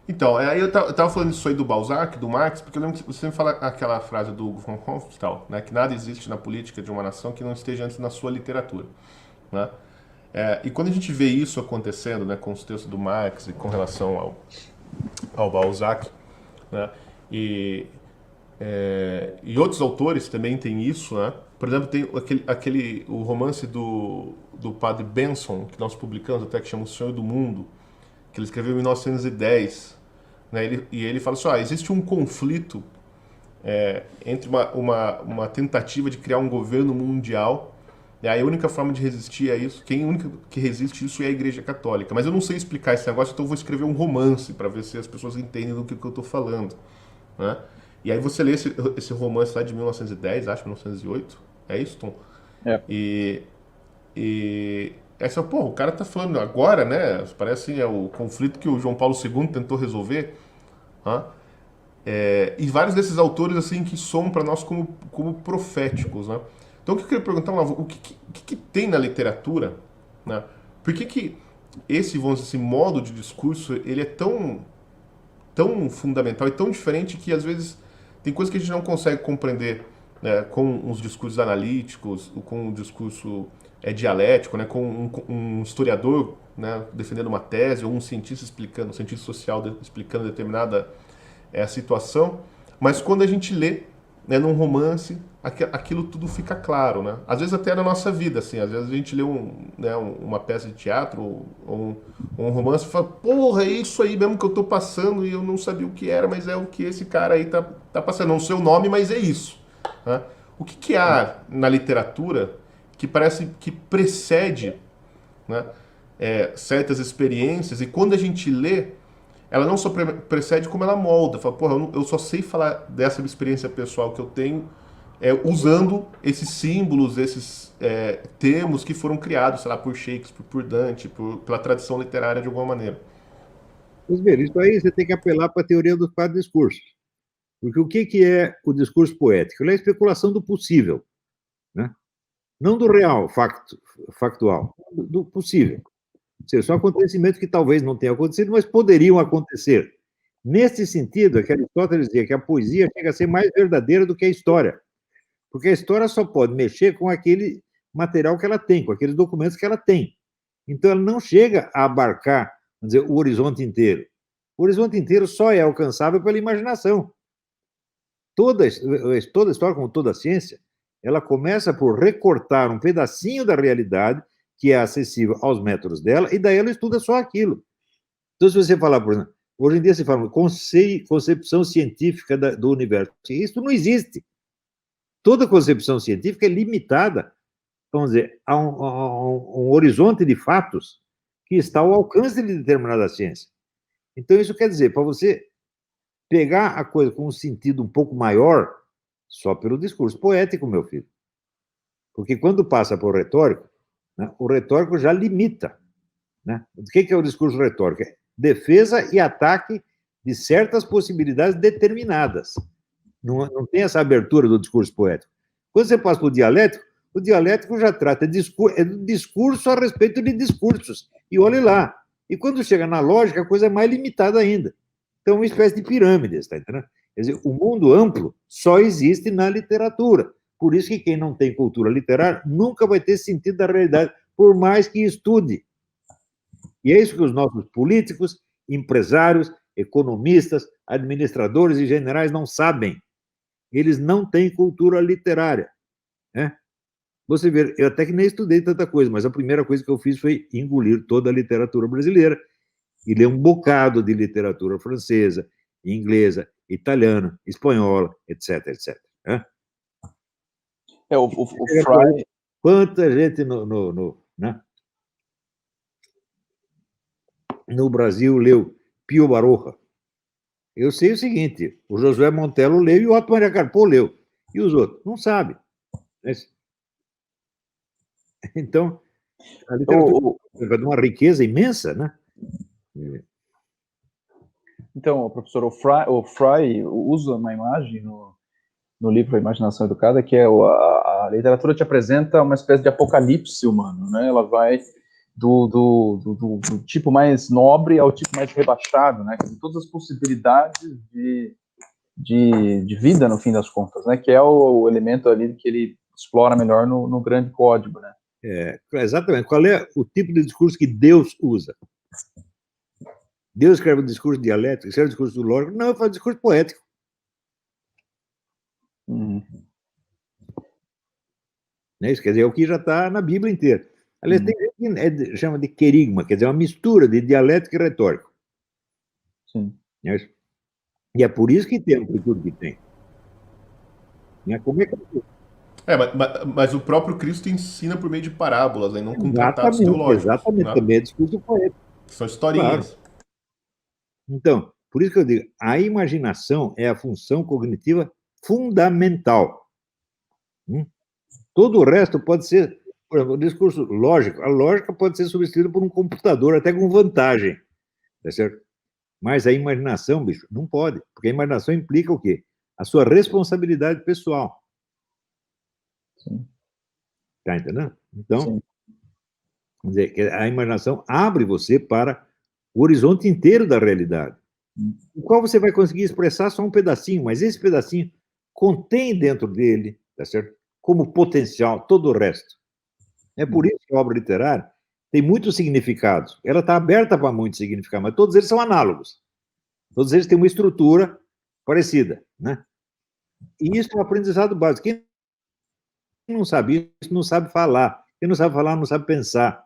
Então, aí eu tava falando isso aí do Balzac, do Marx, porque eu lembro que você me fala aquela frase do von Hofstadter, né, que nada existe na política de uma nação que não esteja antes na sua literatura, né? E quando a gente vê isso acontecendo, né, com os textos do Marx e com relação ao Balzac, né, e, e outros autores também têm isso, né? Por exemplo, tem o romance do padre Benson, que nós publicamos até, que chama O Sonho do Mundo, que ele escreveu em 1910, né? E ele fala assim, existe um conflito entre uma tentativa de criar um governo mundial, e aí a única forma de resistir a isso, quem única que resiste isso é a Igreja Católica. Mas eu não sei explicar esse negócio, então eu vou escrever um romance para ver se as pessoas entendem do que eu estou falando, né? E aí você lê esse romance lá de 1910, acho, 1908, é isso, Tom? É. E, e essa, pô, o cara tá falando agora, né? Parece o conflito que o João Paulo II tentou resolver, né? E vários desses autores assim que somam para nós como proféticos, né? Então o que eu queria perguntar, Olavo, o que tem na literatura, né? Por que esse, vamos dizer, esse modo de discurso ele é tão fundamental e tão diferente que às vezes tem coisas que a gente não consegue compreender, né, com os discursos analíticos, com o discurso dialético, né, com um historiador, né, defendendo uma tese, ou um cientista explicando, um cientista social explicando determinada situação, mas quando a gente lê, né, num romance, aquilo tudo fica claro, né? Às vezes até na nossa vida, assim, às vezes a gente lê uma peça de teatro ou um romance e fala, porra, é isso aí mesmo que eu tô passando e eu não sabia o que era, mas é o que esse cara aí tá passando. Não sei o nome, mas é isso. Né? O que há na literatura que parece que precede, né, certas experiências e quando a gente lê, ela não só precede como ela molda. Fala, porra, eu só sei falar dessa experiência pessoal que eu tenho usando esses símbolos, esses termos que foram criados, sei lá, por Shakespeare, por Dante, pela tradição literária de alguma maneira. Pois bem, isso aí você tem que apelar para a teoria dos quatro discursos. Porque o que é o discurso poético? Ele é a especulação do possível, né? Não do real, factual, do possível. Ou seja, são acontecimentos que talvez não tenham acontecido, mas poderiam acontecer. Nesse sentido, é que Aristóteles dizia que a poesia chega a ser mais verdadeira do que a história. Porque a história só pode mexer com aquele material que ela tem, com aqueles documentos que ela tem. Então, ela não chega a abarcar, vamos dizer, o horizonte inteiro. O horizonte inteiro só é alcançável pela imaginação. Toda história, como toda ciência, ela começa por recortar um pedacinho da realidade que é acessível aos métodos dela, e daí ela estuda só aquilo. Então, se você falar, por exemplo, hoje em dia se fala concepção científica do universo. Isso não existe. Toda concepção científica é limitada, vamos dizer, a um horizonte de fatos que está ao alcance de determinada ciência. Então, isso quer dizer, para você pegar a coisa com um sentido um pouco maior, só pelo discurso poético, meu filho. Porque quando passa por retórico, né, o retórico já limita. Né? O que é o discurso retórico? É defesa e ataque de certas possibilidades determinadas. Não tem essa abertura do discurso poético. Quando você passa para o dialético já trata do discurso a respeito de discursos. E olhe lá. E quando chega na lógica, a coisa é mais limitada ainda. Então, é uma espécie de pirâmide, está entendendo? Quer dizer, o mundo amplo só existe na literatura. Por isso que quem não tem cultura literária nunca vai ter sentido da realidade, por mais que estude. E é isso que os nossos políticos, empresários, economistas, administradores e generais não sabem. Eles não têm cultura literária. Né? Você vê, eu até que nem estudei tanta coisa, mas a primeira coisa que eu fiz foi engolir toda a literatura brasileira e ler um bocado de literatura francesa, inglesa, italiana, espanhola, etc, etc. Né? O Fry... Quanta gente né? no Brasil leu Pio Baroja. Eu sei o seguinte, o Josué Montello leu e o Otto Maria Carpo leu. E os outros? Não sabem. Então, a literatura é de uma riqueza imensa, né? Então, professor, o Fry usa uma imagem no livro A Imaginação Educada, que é a literatura te apresenta uma espécie de apocalipse humano, né? Ela vai do tipo mais nobre ao tipo mais rebaixado, né? Todas as possibilidades de vida, no fim das contas, né? Que é o elemento ali que ele explora melhor no grande código, né? Exatamente. Qual é o tipo de discurso que Deus usa? Deus escreve um discurso dialético, escreve um discurso lógico? Não, ele faz um discurso poético. Isso quer dizer, é o que já está na Bíblia inteira. Aliás, tem gente que chama de querigma, quer dizer, uma mistura de dialético e retórico. Sim. E é por isso que tem a amplitude que tem. Como é que... Mas o próprio Cristo ensina por meio de parábolas, né, não com tratados teológicos. Exatamente, né? também é discurso poético. São historinhas. Claro. Então, por isso que eu digo, a imaginação é a função cognitiva fundamental. Todo o resto pode ser, por exemplo, o discurso lógico. A lógica pode ser substituída por um computador, até com vantagem. Tá certo? Mas a imaginação, bicho, não pode. Porque a imaginação implica o quê? A sua responsabilidade pessoal. Sim. Tá entendendo? Então, Sim. quer dizer, a imaginação abre você para o horizonte inteiro da realidade, o qual você vai conseguir expressar só um pedacinho, mas esse pedacinho contém dentro dele, tá certo? Como potencial todo o resto. É por isso que a obra literária tem muitos significados. Ela está aberta para muitos significados, mas todos eles são análogos. Todos eles têm uma estrutura parecida, né? E isso é um aprendizado básico. Quem não sabe isso, não sabe falar. Quem não sabe falar, não sabe pensar.